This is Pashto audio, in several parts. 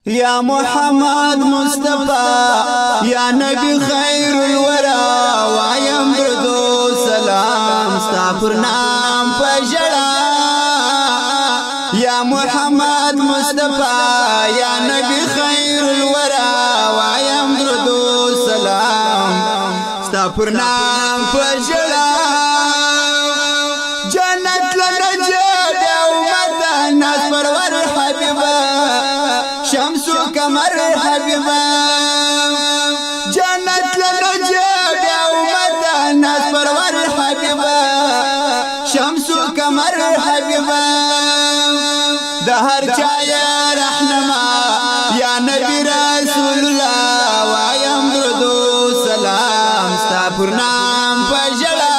یا محمد مصطفی یا نبی خیر الورا وایم درود و سلام ستا پر نام پجڑا یا محمد مصطفی یا نبی خیر الورا وایم درود و سلام ستا پر نام پجڑا جنت لنجا امت ناس پرور حبیبا شمس و قمر حبیبا جنت لنجا امت ناس پرور حبیبا شمس و قمر حبیبا دهر چایا رحنما یا نبی رسول اللہ وایم درود و سلام ستا پر نام پجڑا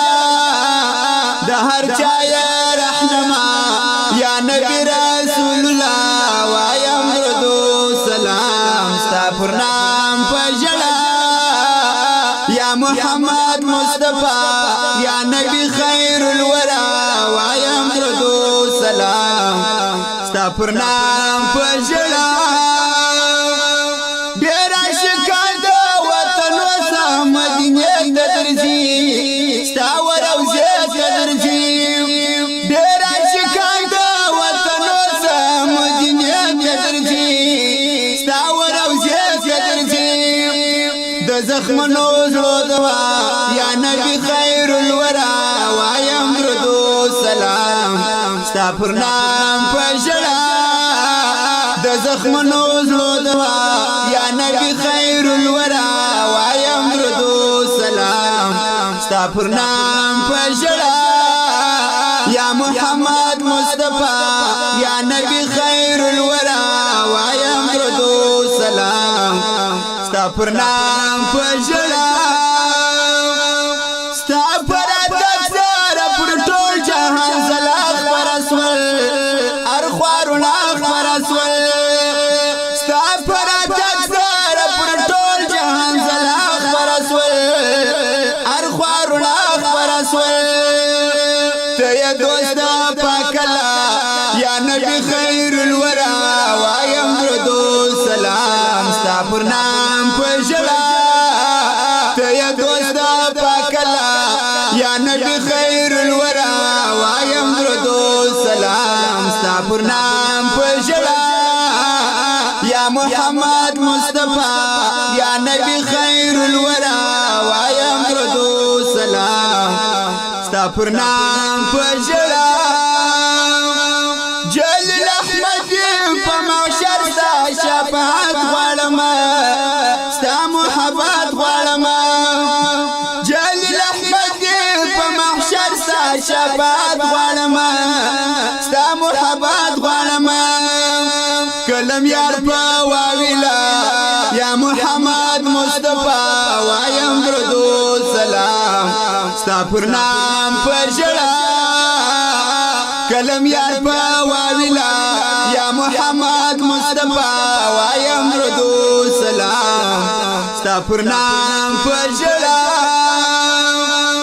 دهر چایا رحنما یا نبی رسول اللہ وایم درود و سلام ستا پر نام پجڑا یا محمد مصطفی یا نبی خیر الورا وایم درود و سلام ستا پر نام پجڑا ډیر عاشقان د وطن وسه مدینې ته درځي ستا وروځې ته درځي ډیر عاشقان د وطن وسه مدینې ته درځي ستا وروځې ته درځي د زخمونو زړه دوا یا نبی خیر الورا وایم درود و سلام ستا پر نام پجڑا د زخمونو زړه دوا یا نبی خیر الورا وایم درود و سلام ستا پر نام پجڑا یا محمد مصطفی یا نبی خیر الورا وایم درود و سلام ستا پر نام پجڑا ستا پر اتزار پر ټول جهان زلاخ پر اسول ارخوارنا پر اسول ستا پر اتزار پر ټول جهان زلاخ پر اسول ارخوارنا پر اسول ته دوست پاکلا یا نبی خیر الورا وایم درود و سلام ستا پر نام پجڑا ته دوست پاکلا یا نبی خیر الورا وایم درود و سلام ستا پر نام پجڑا یا محمد مصطفی یا نبی خیر الورا وایم درود و سلام ستا پر نام پجڑا جلیل احمد په معاشر ستا شفاعت غواړم ستا محبت غواړم جلیل احمد په معاشر ستا شفاعت غواړم ستا محبت غواړم کلم یار په واویلا یا محمد مصطفی وایم درود و سلام ستا پر نام پجڑا کلم یار په واویلا یا محمد مصطفی وایم درود و سلام ستا پر نام پجڑا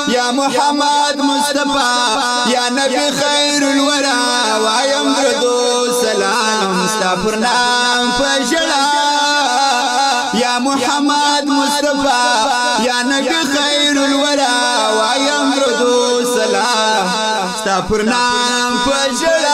یا محمد مصطفی یا نبی خیر الورا وایم درود و سلام ستا پر نام پجڑا یا محمد مصطفی یا نبی خیر الورا وایم درود و سلام ستا پر نام پجڑا